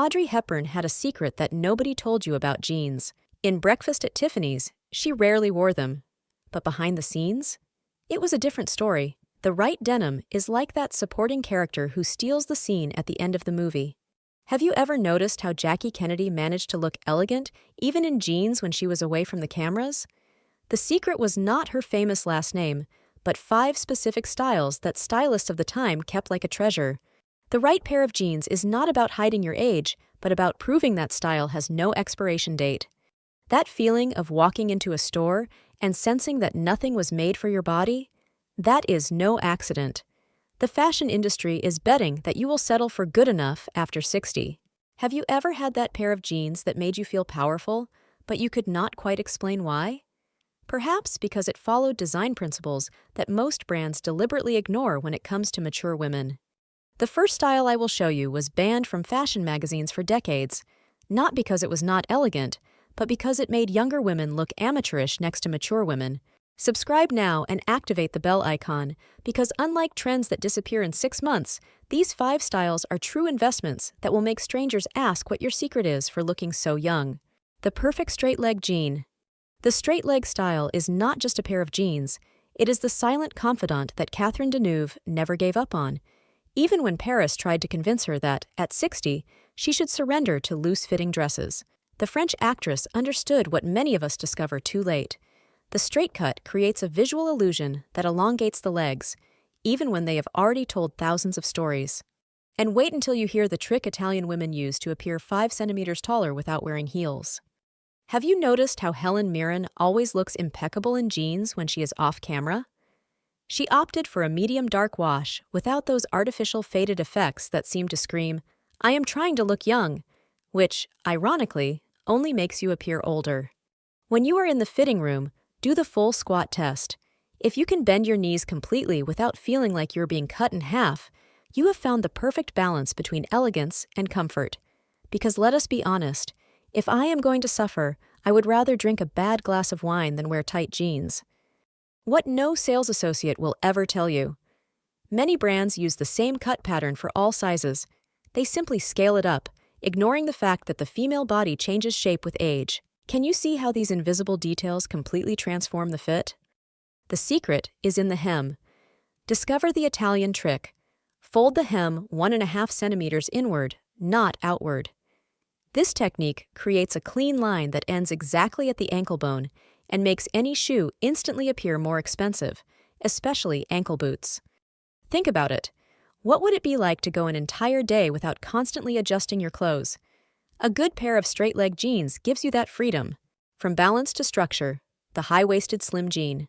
Audrey Hepburn had a secret that nobody told you about jeans. In Breakfast at Tiffany's, she rarely wore them. But behind the scenes? It was a different story. The right denim is like that supporting character who steals the scene at the end of the movie. Have you ever noticed how Jackie Kennedy managed to look elegant, even in jeans when she was away from the cameras? The secret was not her famous last name, but 5 specific styles that stylists of the time kept like a treasure. The right pair of jeans is not about hiding your age, but about proving that style has no expiration date. That feeling of walking into a store and sensing that nothing was made for your body? That is no accident. The fashion industry is betting that you will settle for good enough after 60. Have you ever had that pair of jeans that made you feel powerful, but you could not quite explain why? Perhaps because it followed design principles that most brands deliberately ignore when it comes to mature women. The first style I will show you was banned from fashion magazines for decades, not because it was not elegant, but because it made younger women look amateurish next to mature women. Subscribe now and activate the bell icon, because unlike trends that disappear in 6 months, these 5 styles are true investments that will make strangers ask what your secret is for looking so young. The perfect straight leg jean. The straight leg style is not just a pair of jeans, it is the silent confidant that Catherine Deneuve never gave up on, even when Paris tried to convince her that, at 60, she should surrender to loose-fitting dresses. The French actress understood what many of us discover too late. The straight cut creates a visual illusion that elongates the legs, even when they have already told thousands of stories. And wait until you hear the trick Italian women use to appear 5 centimeters taller without wearing heels. Have you noticed how Helen Mirren always looks impeccable in jeans when she is off camera? She opted for a medium dark wash without those artificial faded effects that seem to scream, "I am trying to look young," which, ironically, only makes you appear older. When you are in the fitting room, do the full squat test. If you can bend your knees completely without feeling like you're being cut in half, you have found the perfect balance between elegance and comfort. Because let us be honest, if I am going to suffer, I would rather drink a bad glass of wine than wear tight jeans. What no sales associate will ever tell you. Many brands use the same cut pattern for all sizes. They simply scale it up, ignoring the fact that the female body changes shape with age. Can you see how these invisible details completely transform the fit? The secret is in the hem. Discover the Italian trick. Fold the hem 1.5 centimeters inward, not outward. This technique creates a clean line that ends exactly at the ankle bone and makes any shoe instantly appear more expensive, especially ankle boots. Think about it. What would it be like to go an entire day without constantly adjusting your clothes? A good pair of straight-leg jeans gives you that freedom. From balance to structure, the high-waisted slim jean.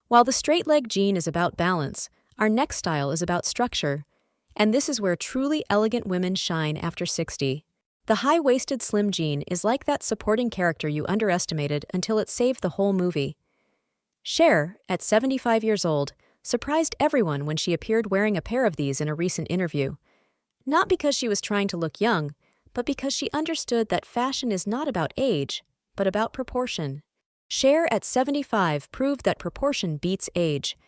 While the straight-leg jean is about balance, our next style is about structure. And this is where truly elegant women shine after 60. The high-waisted slim jean is like that supporting character you underestimated until it saved the whole movie. Cher, at 75 years old, surprised everyone when she appeared wearing a pair of these in a recent interview. Not because she was trying to look young, but because she understood that fashion is not about age, but about proportion. Cher at 75 proved that proportion beats age.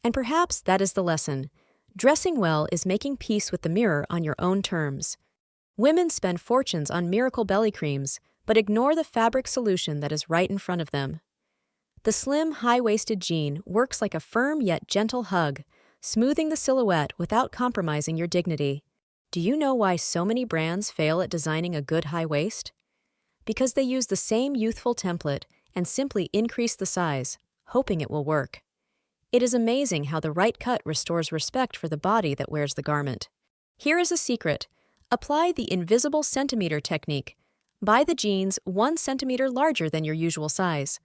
And perhaps that is the lesson. Dressing well is making peace with the mirror on your own terms. Women spend fortunes on miracle belly creams, but ignore the fabric solution that is right in front of them. The slim, high-waisted jean works like a firm yet gentle hug, smoothing the silhouette without compromising your dignity. Do you know why so many brands fail at designing a good high waist? Because they use the same youthful template and simply increase the size, hoping it will work. It is amazing how the right cut restores respect for the body that wears the garment. Here is a secret. Apply the invisible centimeter technique. Buy the jeans 1 centimeter larger than your usual size.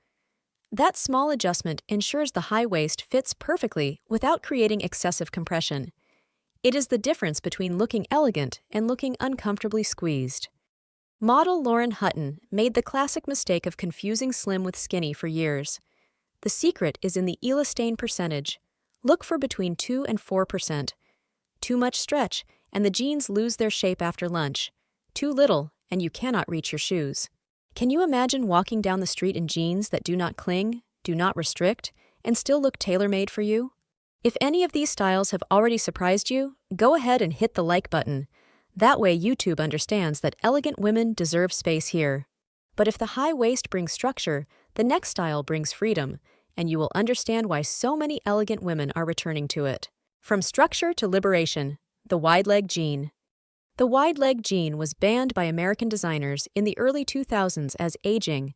That small adjustment ensures the high waist fits perfectly without creating excessive compression. It is the difference between looking elegant and looking uncomfortably squeezed. Model Lauren Hutton made the classic mistake of confusing slim with skinny for years. The secret is in the elastane percentage. Look for between 2 and 4%. Too much stretch, and the jeans lose their shape after lunch. Too little, and you cannot reach your shoes. Can you imagine walking down the street in jeans that do not cling, do not restrict, and still look tailor-made for you? If any of these styles have already surprised you, go ahead and hit the like button. That way YouTube understands that elegant women deserve space here. But if the high waist brings structure, the next style brings freedom, and you will understand why so many elegant women are returning to it. From structure to liberation, the wide-leg jean. The wide-leg jean was banned by American designers in the early 2000s as aging,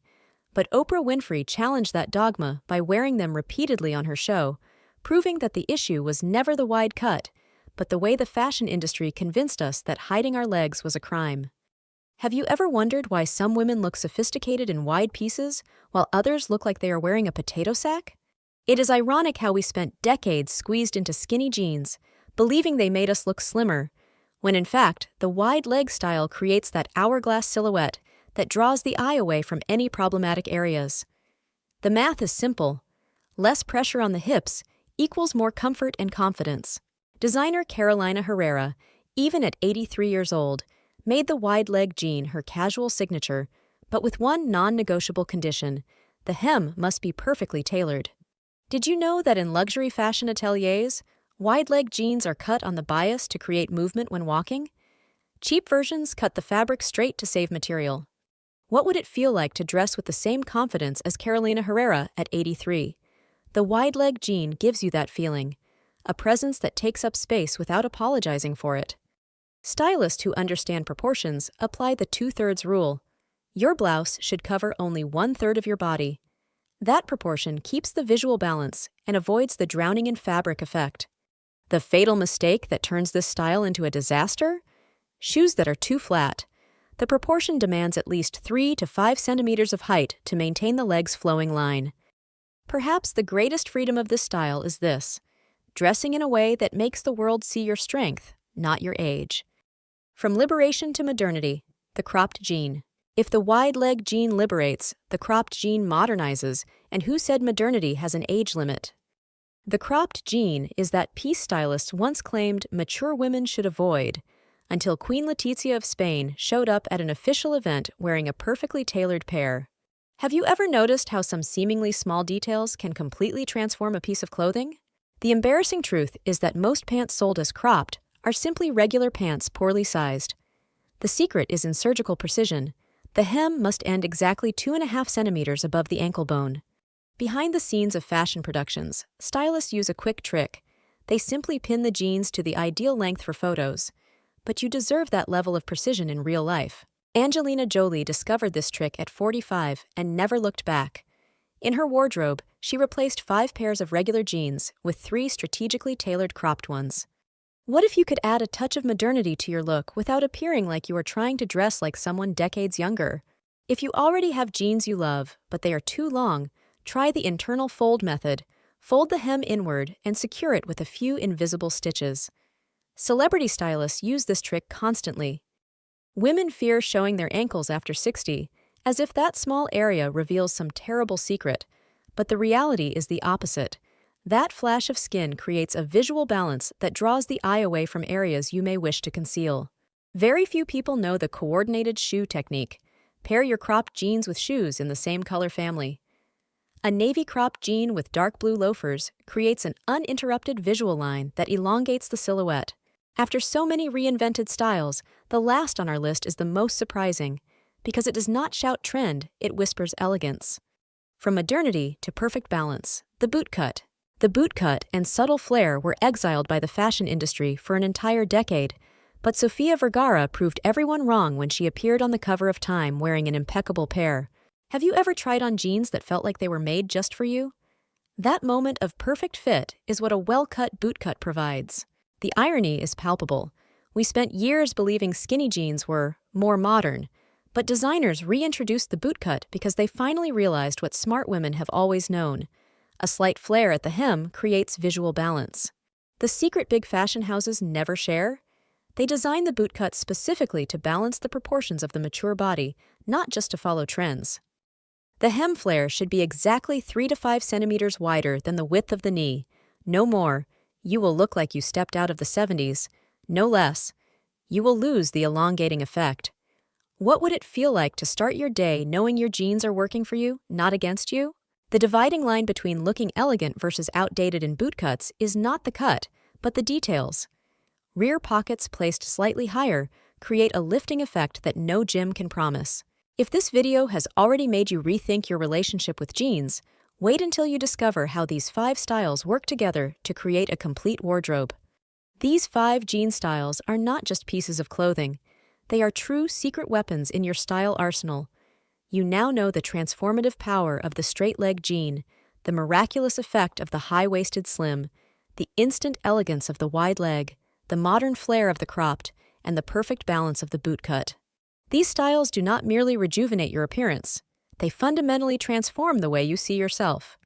but Oprah Winfrey challenged that dogma by wearing them repeatedly on her show, proving that the issue was never the wide cut, but the way the fashion industry convinced us that hiding our legs was a crime. Have you ever wondered why some women look sophisticated in wide pieces, while others look like they are wearing a potato sack? It is ironic how we spent decades squeezed into skinny jeans, believing they made us look slimmer, when in fact, the wide leg style creates that hourglass silhouette that draws the eye away from any problematic areas. The math is simple. Less pressure on the hips equals more comfort and confidence. Designer Carolina Herrera, even at 83 years old, made the wide-leg jean her casual signature, but with one non-negotiable condition: the hem must be perfectly tailored. Did you know that in luxury fashion ateliers, wide-leg jeans are cut on the bias to create movement when walking? Cheap versions cut the fabric straight to save material. What would it feel like to dress with the same confidence as Carolina Herrera at 83? The wide-leg jean gives you that feeling, a presence that takes up space without apologizing for it. Stylists who understand proportions apply the 2/3 rule. Your blouse should cover only 1/3 of your body. That proportion keeps the visual balance and avoids the drowning in fabric effect. The fatal mistake that turns this style into a disaster? Shoes that are too flat. The proportion demands at least 3 to 5 centimeters of height to maintain the leg's flowing line. Perhaps the greatest freedom of this style is this: dressing in a way that makes the world see your strength, not your age. From liberation to modernity, the cropped jean. If the wide-leg jean liberates, the cropped jean modernizes, and who said modernity has an age limit? The cropped jean is that piece stylists once claimed mature women should avoid, until Queen Letizia of Spain showed up at an official event wearing a perfectly tailored pair. Have you ever noticed how some seemingly small details can completely transform a piece of clothing? The embarrassing truth is that most pants sold as cropped are simply regular pants poorly sized. The secret is in surgical precision. The hem must end exactly 2.5 centimeters above the ankle bone. Behind the scenes of fashion productions, stylists use a quick trick. They simply pin the jeans to the ideal length for photos. But you deserve that level of precision in real life. Angelina Jolie discovered this trick at 45 and never looked back. In her wardrobe, she replaced 5 pairs of regular jeans with 3 strategically tailored cropped ones. What if you could add a touch of modernity to your look without appearing like you are trying to dress like someone decades younger? If you already have jeans you love, but they are too long, try the internal fold method. Fold the hem inward and secure it with a few invisible stitches. Celebrity stylists use this trick constantly. Women fear showing their ankles after 60, as if that small area reveals some terrible secret, but the reality is the opposite. That flash of skin creates a visual balance that draws the eye away from areas you may wish to conceal. Very few people know the coordinated shoe technique. Pair your cropped jeans with shoes in the same color family. A navy cropped jean with dark blue loafers creates an uninterrupted visual line that elongates the silhouette. After so many reinvented styles, the last on our list is the most surprising. Because it does not shout trend, it whispers elegance. From modernity to perfect balance, the bootcut. The bootcut and subtle flare were exiled by the fashion industry for an entire decade, but Sofia Vergara proved everyone wrong when she appeared on the cover of Time wearing an impeccable pair. Have you ever tried on jeans that felt like they were made just for you? That moment of perfect fit is what a well-cut bootcut provides. The irony is palpable. We spent years believing skinny jeans were more modern, but designers reintroduced the bootcut because they finally realized what smart women have always known. A slight flare at the hem creates visual balance. The secret big fashion houses never share? They design the bootcut specifically to balance the proportions of the mature body, not just to follow trends. The hem flare should be exactly 3 to 5 centimeters wider than the width of the knee. No more. You will look like you stepped out of the 70s. No less. You will lose the elongating effect. What would it feel like to start your day knowing your jeans are working for you, not against you? The dividing line between looking elegant versus outdated in bootcuts is not the cut, but the details. Rear pockets placed slightly higher create a lifting effect that no gym can promise. If this video has already made you rethink your relationship with jeans, wait until you discover how these 5 styles work together to create a complete wardrobe. These 5 jean styles are not just pieces of clothing. They are true secret weapons in your style arsenal. You now know the transformative power of the straight-leg jean, the miraculous effect of the high-waisted slim, the instant elegance of the wide leg, the modern flair of the cropped, and the perfect balance of the bootcut. These styles do not merely rejuvenate your appearance. They fundamentally transform the way you see yourself.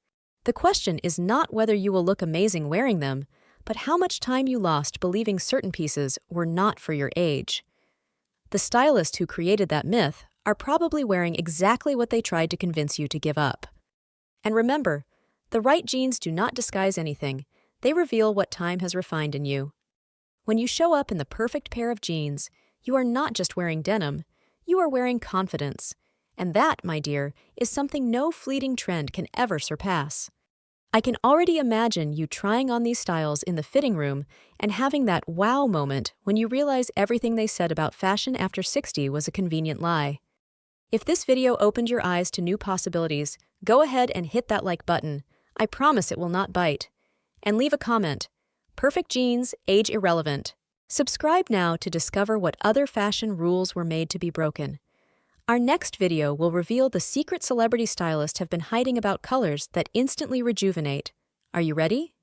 The question is not whether you will look amazing wearing them, but how much time you lost believing certain pieces were not for your age. The stylists who created that myth are probably wearing exactly what they tried to convince you to give up. And remember, the right jeans do not disguise anything. They reveal what time has refined in you. When you show up in the perfect pair of jeans, you are not just wearing denim, you are wearing confidence. And that, my dear, is something no fleeting trend can ever surpass. I can already imagine you trying on these styles in the fitting room and having that wow moment when you realize everything they said about fashion after 60 was a convenient lie. If this video opened your eyes to new possibilities, go ahead and hit that like button. I promise it will not bite. And leave a comment. Perfect jeans, age irrelevant. Subscribe now to discover what other fashion rules were made to be broken. Our next video will reveal the secret celebrity stylists have been hiding about colors that instantly rejuvenate. Are you ready?